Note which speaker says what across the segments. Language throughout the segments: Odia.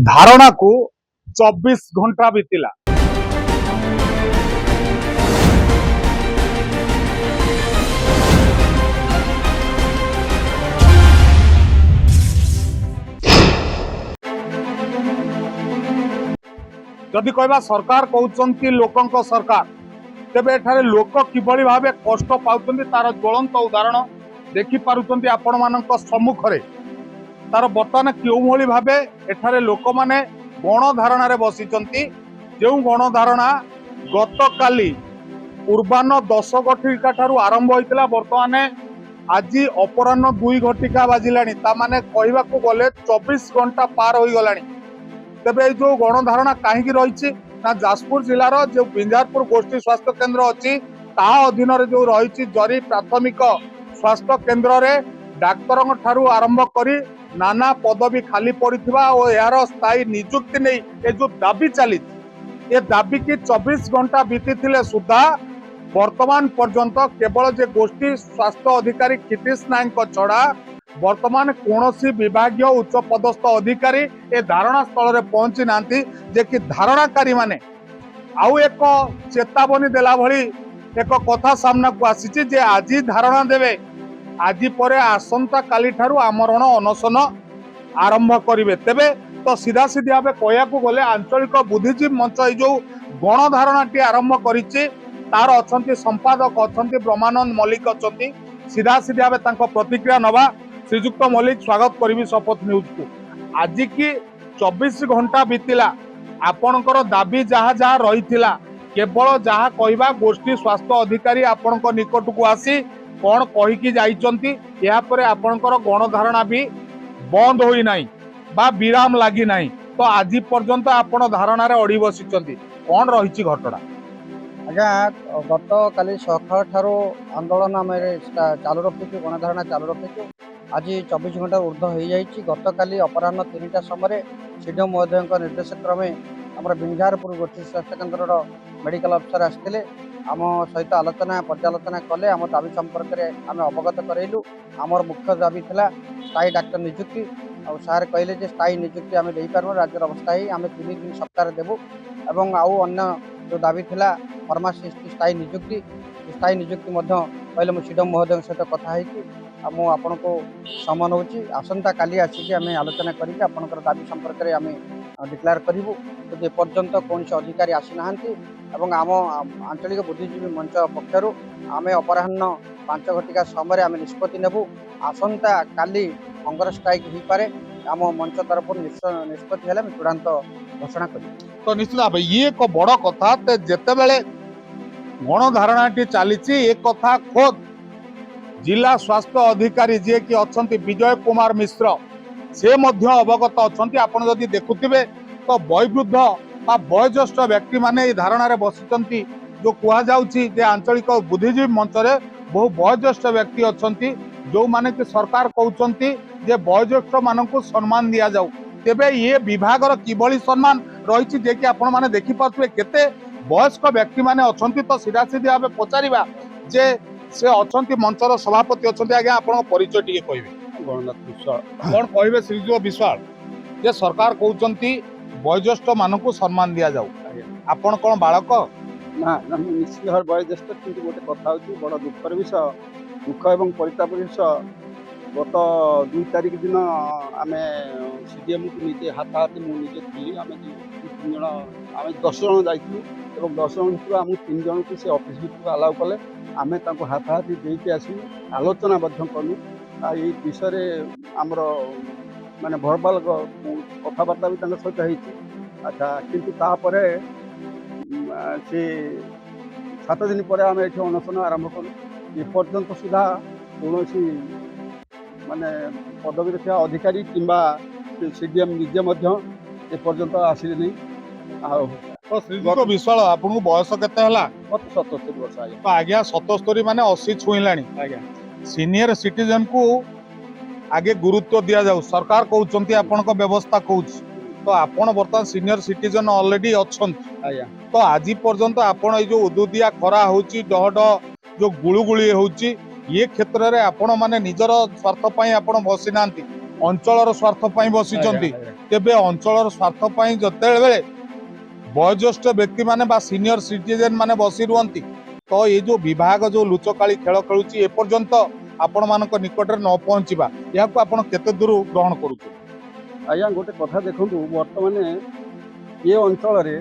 Speaker 1: धारणा को 24 घंटा बीतिला। जदि कहबा सरकार कहउचंती लोकंक सरकार, तेबे एठारे लोक किभली भाबे कष्ट पाउचंती तार ज्वलंत उदाहरण देखि पारुचंती आपण मानक सम्मुख रे। तार बर्तमान केउ भली भाबे एठारे लोक माने गणधारणा रे बसिचंती। जेउ गणधारणा गतकाली पूर्वाह्न 10 घटिका ठारू आरंभ होइतिला, बर्तमान आज अपराह्न 2 घटिका बाजिलानी। ता माने कहबाकू गले 24 घंटा पार होई गलानी। तेबे जो गणधारणा कहीं रही ना, जाजपुर जिलार जो बिंजारपुर गोष्ठी स्वास्थ्य केन्द्र अच्छी ता अधीन जो रही जरी प्राथमिक स्वास्थ्य केन्द्र रे डाक्तर ठारू आरंभ करी नाना पदवी खाली पड़ता और यार स्थायी नियुक्ति नहीं ये जो दाबी चली, ये दाबी की 24 घंटा बीती थिले सुधा वर्तमान पर्यंत केवल जे गोष्ठी स्वास्थ्य अधिकारी क्षितिश नायक छड़ा वर्तमान कौनसी विभागीय उच्च पदस्थ अधिकारी ए धारणा स्थल रे पहुंची नांती, जे कि धारणाकारी माने आउ एक चेतावनी देला भली एक कथा सामना को आसी जे आज धारणा देवे, आज परे आसंता काली ठारू आमरण अनशन आरंभ करिवे। तेबे तो सीधा सीधी भाव कहया गले आंचलिक बुद्धिजीवी मंच जो गणधारणाटी आरंभ करिछि तार अछंती संपादक अछंती ब्रह्मानंद मल्लिक अछंती। सीधा सीधी भाव तांको प्रतिक्रिया नवा। श्रीजुक्त मल्लिक स्वागत करी शपथ न्यूज को। आज की 24 घंटा बीतिला, आपणकर दाबी जहाँ जहाँ रही केवल जहाँ कहवा गोष्ठी स्वास्थ्य अधिकारी आपण निकट को आसी कौन कहीकि जाइचंती, या परे आपणकर गणधारणा भी बंद होई नाही बा विराम लगी नाही। तो आज पर्यंत आपण धारणा रे अड़ी बसिचंती, कौन रही घटना?
Speaker 2: आज्ञा गत काली सकाळ ठारू आंदोलन आम चालू रखीचु, गणधारणा चालू रखीचु। आज 24 घंटा ऊर्ध हो जाइए। गत काली अपराह्न 3टा समय सीडीएम महोदय निर्देश क्रमे आम बिंजारपुर गोष्ठी स्वास्थ्य केन्द्र मेडिकल अफिसर आसते आम सहित आलोचना पर्यालोचना कले। आम दाबी संपर्क में आम अवगत करइलु। आमर मुख्य दाबी था स्थायी डाक्तर नियुक्ति। और सार कहले जे स्थायी नियुक्ति आम दे पारु, राज्य अवस्थायी आम 3 दिन सप्ताह देवु। एवं आउ अन्य जो दाबी था फार्मासिस्ट स्थायी नियुक्ति कहले मु सीडीएम महोदय सहित कथा है आपन को समन होची। आसंता काली आसिक आम आलोचना करके आपनकर दाबी संपर्क में आम डिक्लेयर करूँ। तो ए पर्यंत कौन अधिकारी आसी ना आम आंचलिक बुद्धिजीवी मंच पक्षर आम अपराह्न 5 घटिका समय आम निष्पत्ति नेबू। आसंता काली हंगर स्ट्राइक हो पारे, आम मंच तरफ निष्पत्ति है चूड़ांत घोषणा कर।
Speaker 1: तो निश्चित भाव ये एक बड़ कथा। जिते बेले गणधारणाटी चली एक कथा खोद जिला स्वास्थ्य अधिकारी जी कि अच्छा विजय कुमार मिश्र से मध्य अवगत अच्छा। आपड़ जदि देखुवे तो वयोवृद्ध वयोज्येष्ठ व्यक्ति माने धारणा रे बसिचंती। जो कहुचे आंचलिक बुद्धिजीवी मंच रे बहु वयोज्येष्ठ व्यक्ति अच्छा जो माने कि सरकार कहउचंती जे वयोज्येष्ठ मानकु सम्मान दिया जाऊ। तेबे ये विभागर किभली सम्मान रही जे कि आपण माने देखि पाथुवे केते वयस्क व्यक्ति माने अछंती। तो सीधा सीधी भाव पचारिबा जे से अछंती मंचर सभापति अछंती। आज्ञा आपण परिचय टिके कहिबे?
Speaker 2: गणनाथ विश्वाल।
Speaker 1: कोन कहिबे श्रीजुत विश्वाल जे सरकार कहउचंती वयोज्येष्ठ मानकु सम्मान दिया जाऊ, आपण कोन बालक?
Speaker 2: ना ना निश्चित भाव वयोज्येष्ठ, किंतु गोटे कथा होची बड़ दुखर विषय, दुख एवं परिताप विषय। गत 2 तारिख दिन आम सीडीएम को निजे हाथाहाथी मुझे थी आम 3 जन आम 10 जन जाइलु। 10 जन भर आम 3 जन को से ऑफिस भर अलाउ कले। आम हाथाहाथी देके आसू, आलोचना कलु। ये विषय आमर माने भर्बाल कथबार्ता भी सहित होती। अच्छा, किंतु तापर से 7 दिन पर आम ये अनशन आरंभ कलु। एपर्यंत सुधा कौन माने पदवी रखा अधिकारी किंबा सीडीएम निजे एपर्यंत आसिले नहीं।
Speaker 1: तो श्रीजुत विश्वाल आपन बयस केते हला?
Speaker 2: 77 वर्ष।
Speaker 1: तो आज्ञा 77 माने 80 छुईलानी।
Speaker 2: आज्ञा
Speaker 1: सीनियर सिटीजन को आगे गुरुत्व दिया जाऊ, सरकार कहउचंती आपण को व्यवस्था कहउछ। तो आपण वर्तमान सीनियर सिटीजन ऑलरेडी अछंती।
Speaker 2: आज्ञा
Speaker 1: तो आज पर्यंत आपण ए जो उदुदिया खरा होची, डहड जो गुळुगुळी होची, ये क्षेत्र रे आपण माने निजर स्वार्थ पई आपण बसी नांती। ଅଞ୍ଚଳର ସ୍ୱାର୍ଥ ପାଇଁ ବସିଛନ୍ତି ତେବେ ଅଞ୍ଚଳର ସ୍ୱାର୍ଥ ପାଇଁ ଯେତେବେଳେ ବୟୋଜ୍ୟେଷ୍ଠ ବ୍ୟକ୍ତି ମାନେ ବା ସିନିୟର ସିଟିଜେନ ମାନେ ବସି ରୁହନ୍ତି ତ ଏ ଯୋଉ ବିଭାଗ ଯୋଉ ଲୁଚକାଳି ଖେଳ ଖେଳୁଛି ଏପର୍ଯ୍ୟନ୍ତ ଆପଣ ମାନଙ୍କ ନିକଟରେ ନ ପହଞ୍ଚିବା ଏହାକୁ ଆପଣ କେତେ ଦୂର ଗ୍ରହଣ କରୁଛନ୍ତି?
Speaker 3: ଆଜ୍ଞା ଗୋଟେ କଥା ଦେଖନ୍ତୁ, ବର୍ତ୍ତମାନ ଏ ଅଞ୍ଚଳରେ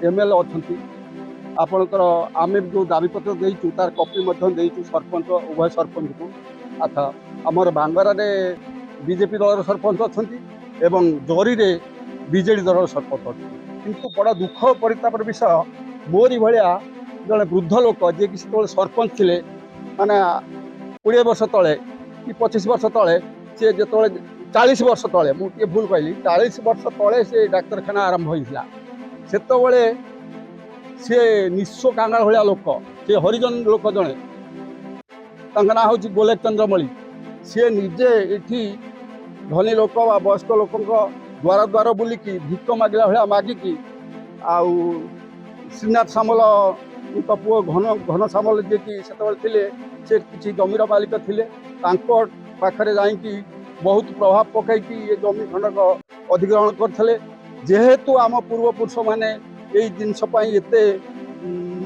Speaker 3: ଏମଏଲଏ ଅଛନ୍ତି ଆପଣଙ୍କର, ଆମେ ଯେଉଁ ଦାବିପତ୍ର ଦେଇଛୁ ତାର କପି ମଧ୍ୟ ଦେଇଛୁ ସରପଞ୍ଚ ଉଭୟ ସରପଞ୍ଚକୁ। ଆଚ୍ଛା, ଆମର ବାଙ୍ଗରାରେ ବିଜେପି ଦଳର ସରପଞ୍ଚ ଅଛନ୍ତି ଏବଂ ଜରିରେ ବିଜେଡି ଦଳର ସରପଞ୍ଚ ଅଛନ୍ତି। କିନ୍ତୁ ବଡ଼ ଦୁଃଖ ପରିତାପର ବିଷୟ, ମୋରି ଭଳିଆ ଜଣେ ବୃଦ୍ଧ ଲୋକ ଯିଏକି ସେତେବେଳେ ସରପଞ୍ଚ ଥିଲେ, ମାନେ 20 ବର୍ଷ ତଳେ କି 25 ବର୍ଷ ତଳେ, ସେ ଯେତେବେଳେ 40 ବର୍ଷ ତଳେ, ମୁଁ ଟିକେ ଭୁଲ କହିଲି, 40 ବର୍ଷ ତଳେ ସେ ଡାକ୍ତରଖାନା ଆରମ୍ଭ ହୋଇଥିଲା। ସେତେବେଳେ ସେ ନିଃସ୍ୱ କାଙ୍ଗାଳ ଭଳିଆ ଲୋକ, ସେ ହରିଜନ ଲୋକ ଜଣେ, ତାଙ୍କ ନାଁ ହେଉଛି ଗୋଲେଖ ଚନ୍ଦ୍ର ମଳିକ। ସିଏ ନିଜେ ଏଠି ଧନୀ ଲୋକ ବା ବୟସ୍କ ଲୋକଙ୍କ ଦ୍ୱାର ଦ୍ୱାର ବୁଲିକି ଭିକ ମାଗିଲା ଭଳିଆ ମାଗିକି, ଆଉ ଶ୍ରୀନାଥ ସାମଲଙ୍କ ପୁଅ ଘନ ସାମଲ ଯିଏକି ସେତେବେଳେ ଥିଲେ, ସେ କିଛି ଜମିର ମାଲିକ ଥିଲେ, ତାଙ୍କ ପାଖରେ ଯାଇକି ବହୁତ ପ୍ରଭାବ ପକାଇକି ଏ ଜମି ଖଣ୍ଡକ ଅଧିଗ୍ରହଣ କରିଥିଲେ। ଯେହେତୁ ଆମ ପୂର୍ବପୁରୁଷମାନେ ଏଇ ଜିନିଷ ପାଇଁ ଏତେ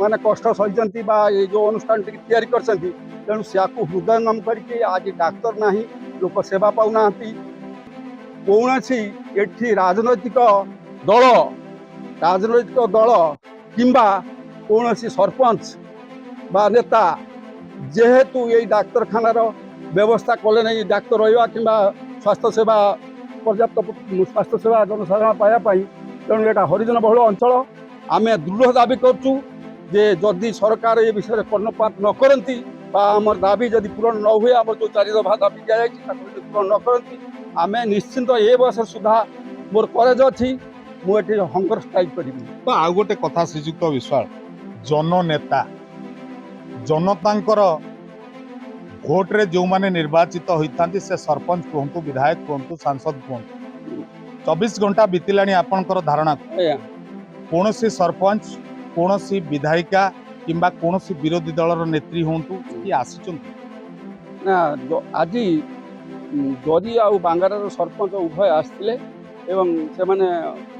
Speaker 3: ମାନେ କଷ୍ଟ ସହିଛନ୍ତି ବା ଏ ଯେଉଁ ଅନୁଷ୍ଠାନଟିକି ତିଆରି କରିଛନ୍ତି, ତେଣୁ ସେଆକୁ ହୃଦୟଙ୍ଗମ କରିକି ଆଜି ଡାକ୍ତର ନାହିଁ, ଲୋକ ସେବା ପାଉନାହାନ୍ତି। କୌଣସି ଏଠି ରାଜନୈତିକ ଦଳ କିମ୍ବା କୌଣସି ସରପଞ୍ଚ ବା ନେତା ଯେହେତୁ ଏଇ ଡାକ୍ତରଖାନାର ବ୍ୟବସ୍ଥା କଲେ ନାହିଁ ଡାକ୍ତର ରହିବା କିମ୍ବା ସ୍ୱାସ୍ଥ୍ୟ ସେବା ପର୍ଯ୍ୟାପ୍ତ ସ୍ୱାସ୍ଥ୍ୟ ସେବା ଜନସାଧାରଣ ପାଇବା ପାଇଁ, ତେଣୁ ଏଇଟା ହରିଜନ ବହୁଳ ଅଞ୍ଚଳ। ଆମେ ଦୃଢ଼ ଦାବି କରୁଛୁ ଯେ ଯଦି ସରକାର ଏ ବିଷୟରେ କର୍ଣ୍ଣପାତ ନ କରନ୍ତି ବା ଆମର ଦାବି ଯଦି ପୂରଣ ନ ହୁଏ, ଆମର ଯେଉଁ 4 ଦଫା ଦାବି ଦିଆଯାଇଛି ତାକୁ ଯଦି ପୂରଣ ନ କରନ୍ତି, ଆମେ ନିଶ୍ଚିନ୍ତ ଏ ବର୍ଷ ସୁଦ୍ଧା, ମୋର କରେଜ ଅଛି, ମୁଁ ଏଠି ହଙ୍ଗର ଷ୍ଟ୍ରାଇକ୍ କରିବି।
Speaker 1: ତ ଆଉ ଗୋଟେ କଥା ଶ୍ରୀଯୁକ୍ତ ବିଶ୍ୱାଳ, ଜନନେତା ଜନତାଙ୍କର ଭୋଟରେ ଯେଉଁମାନେ ନିର୍ବାଚିତ ହୋଇଥାନ୍ତି, ସେ ସରପଞ୍ଚ କୁହନ୍ତୁ, ବିଧାୟକ କୁହନ୍ତୁ, ସାଂସଦ କୁହନ୍ତୁ, 24 ଘଣ୍ଟା ବିତିଲାଣି ଆପଣଙ୍କର ଧାରଣା କୌଣସି ସରପଞ୍ଚ, କୌଣସି ବିଧାୟିକା କିମ୍ବା କୌଣସି ବିରୋଧୀ ଦଳର ନେତ୍ରୀ ହୁଅନ୍ତୁ କି ଆସିଛନ୍ତି
Speaker 3: ନା? ଆଜି ଜରି ଆଉ ବାଙ୍ଗାରାର ସରପଞ୍ଚ ଉଭୟ ଆସିଥିଲେ ଏବଂ ସେମାନେ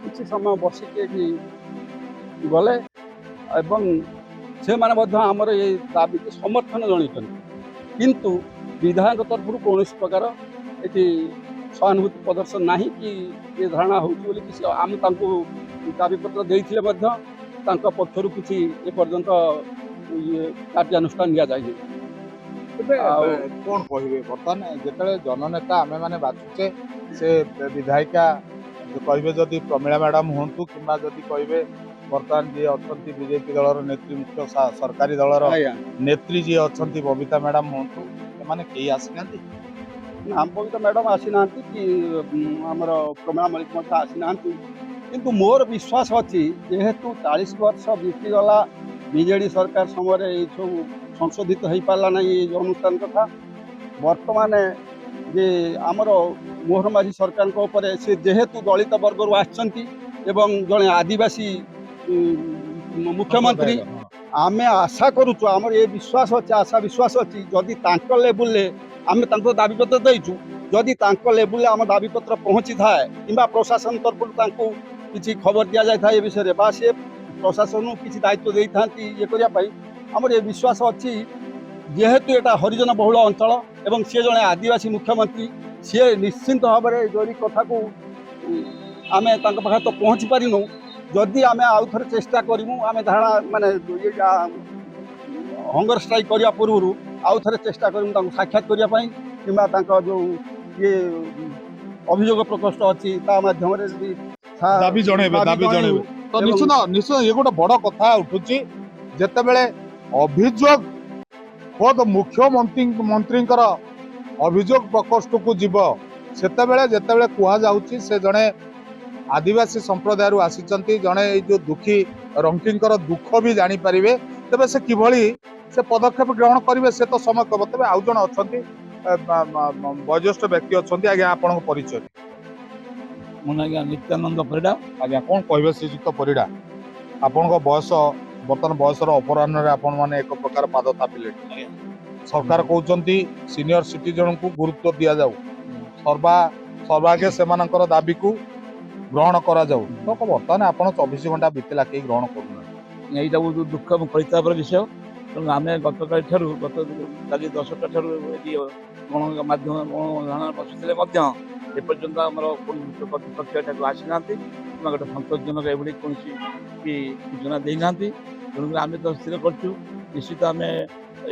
Speaker 3: କିଛି ସମୟ ବସିକି ଏଠି ଗଲେ ଏବଂ ସେମାନେ ମଧ୍ୟ ଆମର ଏ ଦାବିକୁ ସମର୍ଥନ ଜଣାଇଛନ୍ତି। କିନ୍ତୁ ବିଧାୟକ ତରଫରୁ କୌଣସି ପ୍ରକାର ଏଠି ସହାନୁଭୂତି ପ୍ରଦର୍ଶନ ନାହିଁ କି ଏ ଧାରଣା ହେଉଛି ବୋଲି କିଛି, ଆମେ ତାଙ୍କୁ ଦାବିପତ୍ର ଦେଇଥିଲେ ମଧ୍ୟ ତାଙ୍କ ପକ୍ଷରୁ କିଛି ଏପର୍ଯ୍ୟନ୍ତ କାର୍ଯ୍ୟାନୁଷ୍ଠାନ ନିଆଯାଇନି।
Speaker 1: ତେବେ କଣ କହିବେ ବର୍ତ୍ତମାନ ଯେତେବେଳେ ଜନନେତା ଆମେ ମାନେ ବାଛୁଛେ, ସେ ବିଧାୟିକା କହିବେ ଯଦି ପ୍ରମିଳା ମ୍ୟାଡାମ ହୁଅନ୍ତୁ କିମ୍ବା ଯଦି କହିବେ ବର୍ତ୍ତମାନ ଯିଏ ଅଛନ୍ତି ବିଜେପି ଦଳର ନେତ୍ରୀ, ମୁଖ୍ୟ ସରକାରୀ ଦଳର ନେତ୍ରୀ ଯିଏ ଅଛନ୍ତି ବବିତା ମ୍ୟାଡାମ ହୁଅନ୍ତୁ, ସେମାନେ କେହି ଆସିନାହାନ୍ତି?
Speaker 3: ଆମ ବବିତା ମ୍ୟାଡାମ ଆସିନାହାନ୍ତି କି ଆମର ପ୍ରମିଳା ମଳିକ ମଧ୍ୟ ଆସିନାହାନ୍ତି। କିନ୍ତୁ ମୋର ବିଶ୍ୱାସ ଅଛି, ଯେହେତୁ 40 ବର୍ଷ ବିତିଗଲା ବିଜେଡି ସରକାର ସମୟରେ ଏଇସବୁ ସଂଶୋଧିତ ହେଇପାରିଲା ନାହିଁ ଏଇ ଅନୁଷ୍ଠାନ କଥା, ବର୍ତ୍ତମାନ ଯେ ଆମର ମୋହନ ମାଝୀ ସରକାରଙ୍କ ଉପରେ, ସେ ଯେହେତୁ ଦଳିତ ବର୍ଗରୁ ଆସିଛନ୍ତି ଏବଂ ଜଣେ ଆଦିବାସୀ ମୁଖ୍ୟମନ୍ତ୍ରୀ, ଆମେ ଆଶା କରୁଛୁ, ଆମର ଏ ବିଶ୍ୱାସ ଅଛି, ଆଶା ବିଶ୍ୱାସ ଅଛି, ଯଦି ତାଙ୍କ ଲେବୁଲରେ ଆମେ ତାଙ୍କୁ ଦାବିପତ୍ର ଦେଇଛୁ, ଯଦି ତାଙ୍କ ଲେବୁଲରେ ଆମ ଦାବିପତ୍ର ପହଞ୍ଚିଥାଏ କିମ୍ବା ପ୍ରଶାସନ ତରଫରୁ ତାଙ୍କୁ କିଛି ଖବର ଦିଆଯାଇଥାଏ ଏ ବିଷୟରେ ବା ସେ ପ୍ରଶାସନକୁ କିଛି ଦାୟିତ୍ୱ ଦେଇଥାନ୍ତି ଇଏ କରିବା ପାଇଁ, ଆମର ଏ ବିଶ୍ୱାସ ଅଛି ଯେହେତୁ ଏଟା ହରିଜନ ବହୁଳ ଅଞ୍ଚଳ ଏବଂ ସିଏ ଜଣେ ଆଦିବାସୀ ମୁଖ୍ୟମନ୍ତ୍ରୀ, ସିଏ ନିଶ୍ଚିନ୍ତ ଭାବରେ ଜରି କଥାକୁ ଆମେ ତାଙ୍କ ପାଖରେ ତ ପହଞ୍ଚି ପାରିନୁ, ଯଦି ଆମେ ଆଉ ଥରେ ଚେଷ୍ଟା କରିବୁ, ଆମେ ଧାରଣା ମାନେ ହଙ୍ଗର ଷ୍ଟ୍ରାଇକ୍ କରିବା ପୂର୍ବରୁ ଆଉ ଥରେ ଚେଷ୍ଟା କରିବୁ ତାଙ୍କୁ ସାକ୍ଷାତ କରିବା ପାଇଁ କିମ୍ବା ତାଙ୍କ ଯେଉଁ ଇଏ ଅଭିଯୋଗ ପ୍ରକୋଷ୍ଠ ଅଛି ତା ମାଧ୍ୟମରେ ଯଦି
Speaker 1: ଦାବି ଜଣେଇବେ। ତ ନିଶ୍ଚିତ ଇଏ ଗୋଟେ ବଡ କଥା ଉଠୁଛି, ଯେତେବେଳେ ଅଭିଯୋଗ ଖୋଦ ମୁଖ୍ୟମନ୍ତ୍ରୀଙ୍କର ଅଭିଯୋଗ ପ୍ରକୋଷ୍ଠକୁ ଯିବ, ସେତେବେଳେ ଯେତେବେଳେ କୁହାଯାଉଛି ସେ ଜଣେ ଆଦିବାସୀ ସମ୍ପ୍ରଦାୟରୁ ଆସିଛନ୍ତି, ଜଣେ ଏଇ ଯୋଉ ଦୁଃଖୀ ରଙ୍କିଙ୍କର ଦୁଃଖ ବି ଜାଣିପାରିବେ, ତେବେ ସେ କିଭଳି ସେ ପଦକ୍ଷେପ ଗ୍ରହଣ କରିବେ ସେ ତ ସମୟ କହିବ। ତେବେ ଆଉ ଜଣେ ଅଛନ୍ତି ବୟୋଜ୍ୟେଷ୍ଠ ବ୍ୟକ୍ତି ଅଛନ୍ତି, ଆଜ୍ଞା ଆପଣଙ୍କ ପରିଚୟ?
Speaker 4: ମୁଁ ଆଜ୍ଞା ନିତ୍ୟାନନ୍ଦ ପରିଡ଼ା।
Speaker 1: ଆଜ୍ଞା କଣ କହିବେ ଶ୍ରୀଯୁକ୍ତ ପରିଡ଼ା, ଆପଣଙ୍କ ବୟସ ବର୍ତ୍ତମାନ ବୟସର ଅପରାହ୍ନରେ ଆପଣ ମାନେ ଏକ ପ୍ରକାର ପାଦ ଥାପିଲେଣି। ସରକାର କହୁଛନ୍ତି ସିନିୟର ସିଟିଜେନଙ୍କୁ ଗୁରୁତ୍ୱ ଦିଆଯାଉ, सर्वागे सेमानଙ୍କର ଦାବିକୁ ଗ୍ରହଣ କରାଯାଉ। ଲୋକ ବର୍ତ୍ତମାନ ଆପଣ 24 ଘଣ୍ଟା ବିତିଲା କେହି ଗ୍ରହଣ କରୁନାହାନ୍ତି।
Speaker 4: এইটা ବହୁତ ଦୁଃଖ ଏବଂ ପରିତାପର ବିଷୟ। ତେଣୁ ଆମେ ଗତକାଲି ଠାରୁ କାଲି 10ଟା ଠାରୁ ଏଠି ଗଣମାଧ୍ୟମ ଗଣଧାରଣା ବସିଥିଲେ ମଧ୍ୟ ଏପର୍ଯ୍ୟନ୍ତ ଆମର କୌଣସି କର୍ତ୍ତୃପକ୍ଷ ଏଠାକୁ ଆସିନାହାନ୍ତି କିମ୍ବା ଗୋଟେ ସନ୍ତୋଷଜନକ ଏଭଳି କୌଣସି ବି ସୂଚନା ଦେଇନାହାନ୍ତି। ତେଣୁକରି ଆମେ ତ ସ୍ଥିର କରିଛୁ ନିଶ୍ଚିତ ଆମେ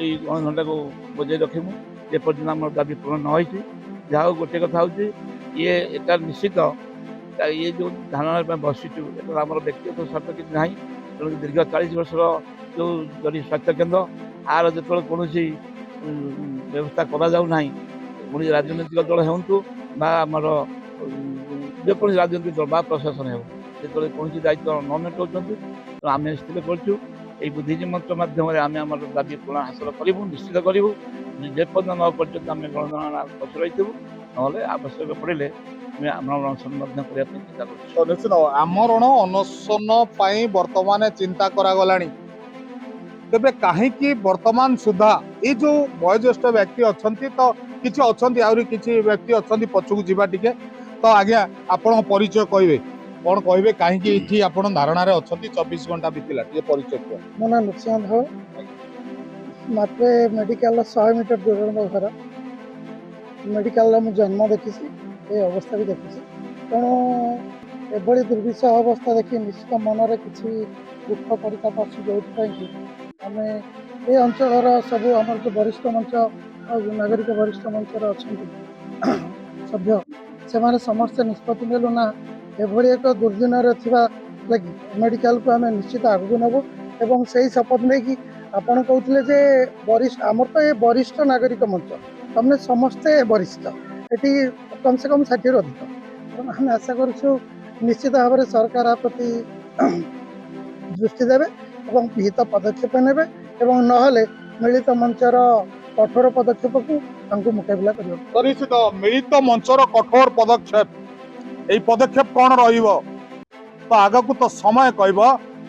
Speaker 4: ଏଇ ଗଣଧରଣାକୁ ବଜାଇ ରଖିବୁ ଯେପର୍ଯ୍ୟନ୍ତ ଆମର ଦାବି ପୂରଣ ନ ହୋଇଛି। ଯାହା ହଉ ଗୋଟେ କଥା ହେଉଛି ଇଏ ଏଟା ନିଶ୍ଚିତ ଇଏ ଯେଉଁ ଧାରଣା ପାଇଁ ବସିଛୁ ଏଟା ଆମର ବ୍ୟକ୍ତିଗତ ସ୍ୱାର୍ଥ କିଛି ନାହିଁ। ତେଣୁ ଦୀର୍ଘ 40 ବର୍ଷର ଯେଉଁ ଜରି ସ୍ୱାସ୍ଥ୍ୟ କେନ୍ଦ୍ର ଆର ଯେତେବେଳେ କୌଣସି ବ୍ୟବସ୍ଥା କରାଯାଉ ନାହିଁ କୌଣସି ରାଜନୈତିକ ଦଳ ହୁଅନ୍ତୁ ବା ଆମର ଯେକୌଣସି ରାଜନୈତିକ ଦଳ ବା ପ୍ରଶାସନ ହେଉ ଯେତେବେଳେ କୌଣସି ଦାୟିତ୍ୱ ନ ମେଣ୍ଟାଉଛନ୍ତି ତେଣୁ ଆମେ ସ୍ଥିର କରିଛୁ এই ବୁଦ୍ଧିଜୀବୀ ମଞ୍ଚ ମାଧ୍ୟମରେ ଆମେ ଆମର ଦାବି ପୂରଣ ହାସଲ କରିବୁ ନିଶ୍ଚିତ କରିବୁ। ଯେପର୍ଯ୍ୟନ୍ତ ନ ପର୍ଯ୍ୟନ୍ତ ଆମେ ଗଣଧାରଣା ବସି ରହିଥିବୁ ନହେଲେ ଆବଶ୍ୟକ ପଡ଼ିଲେ ଆମେ ଆମର ଅନଶନ ମଧ୍ୟ କରିବା ପାଇଁ ଚିନ୍ତା କରୁଛୁ।
Speaker 1: ନିଶ୍ଚିତ ଆମରଣ ଅନଶନ ପାଇଁ ବର୍ତ୍ତମାନ ଚିନ୍ତା କରାଗଲାଣି। ତେବେ କାହିଁକି ବର୍ତ୍ତମାନ ସୁଦ୍ଧା ଏଇ ଯୋଉ ବয়োଜ୍ୟେଷ୍ଠ ବ୍ୟକ୍ତି ଅଛନ୍ତି ତ କିଛି ଅଛନ୍ତି ଆହୁରି କିଛି ବ୍ୟକ୍ତି ଅଛନ୍ତି ପଛକୁ ଯିବା ଟିକେ ତ ଆଜ୍ଞା ଆପଣଙ୍କ ପରିଚୟ କହିବେ କଣ କହିବେ କାହିଁକି ଏଠି ଆପଣ ଧାରଣାରେ ଅଛନ୍ତି 24 ଘଣ୍ଟା ବିତିଲା ଟିକେ ପରିଚୟ କୁହ।
Speaker 5: ମୋ ନାଁ ନୃସିଂହ ଧଳ ମାତ୍ର ମେଡ଼ିକାଲର 100 ମିଟର ଦୂରରେ ମୋ ଘର। ମେଡ଼ିକାଲର ମୁଁ ଜନ୍ମ ଦେଖିଛି ଏ ଅବସ୍ଥା ବି ଦେଖିଛି ତେଣୁ ଏଭଳି ଦୁର୍ବିଷହ ଅବସ୍ଥା ଦେଖି ନିଶ୍ଚିତ ମନରେ କିଛି ଦୁଃଖ ପରିତାପ ଆସୁ ଯେଉଁଥିପାଇଁ କି ଆମେ ଏ ଅଞ୍ଚଳର ସବୁ ଆମର ଯେଉଁ ବରିଷ୍ଠ ମଞ୍ଚ ଆଉ ନାଗରିକ ବରିଷ୍ଠ ମଞ୍ଚର ଅଛନ୍ତି ସଭ୍ୟ ସେମାନେ ସମସ୍ତେ ନିଷ୍ପତ୍ତି ନେଲୁ ନା ଏଭଳି ଏକ ଦୁର୍ଦିନରେ ଥିବା ଲାଗି ମେଡ଼ିକାଲକୁ ଆମେ ନିଶ୍ଚିତ ଆଗକୁ ନେବୁ ଏବଂ ସେହି ଶପଥ ନେଇକି ଆପଣ କହୁଥିଲେ ଯେ ଆମର ତ ଏ ବରିଷ୍ଠ ନାଗରିକ ମଞ୍ଚ ତମେ ସମସ୍ତେ ବରିଷ୍ଠ ଏଠି କମ୍ ସେ କମ୍ 60ରୁ ଅଧିକ ତେଣୁ ଆମେ ଆଶା କରୁଛୁ ନିଶ୍ଚିତ ଭାବରେ ସରକାର ଆ ପ୍ରତି ଦୃଷ୍ଟି ଦେବେ ଏବଂ ବିହିତ ପଦକ୍ଷେପ ନେବେ ଏବଂ ନହେଲେ ମିଳିତ ମଞ୍ଚର କଠୋର ପଦକ୍ଷେପକୁ ତାଙ୍କୁ ମୁକାବିଲା କରିବାକୁ
Speaker 1: ନିଶ୍ଚିତ ମିଳିତ ମଞ୍ଚର କଠୋର ପଦକ୍ଷେପ এই পদক্ষেপ কোণ রহিব তো আগକୁ তো সময় কইব।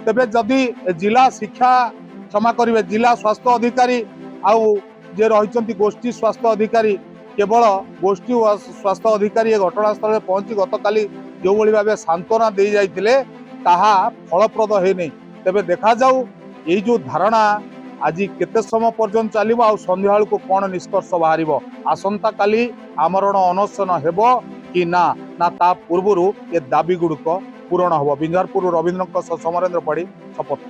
Speaker 1: তেবে যদি জিলা শিক্ষা ক্ষমা করিবে জিলা স্বাস্থ্য অধিকারী আউ যে রহিଛନ୍ତି গোষ্ঠী স্বাস্থ্য অধিকারী কেবল গোষ্ঠী স্বাস্থ্য অধিকারী এ ঘটনাস্থলে পৌঁছি গতকালি যেভাবে ভাবে সান্ত্বনা দিয়ে যাইଥିଲେ তাহা ফলপ্রদ হয়নি। তেবে দেখা যাও এই যে ধারণা আজ কেতে সময় পর্যন্ত চালিব আউ সন্ধ্যা বেলକୁ কোণ নিষ্কর্ষ বাহারিব আসন্তা কালি আমরণ অনশন হেব कि ना ता पूर्व ए दाबी गुड़िक पूरण हम। बिंझारपुर रवींद्र समरेन्द्र पाढ़ी शपथ।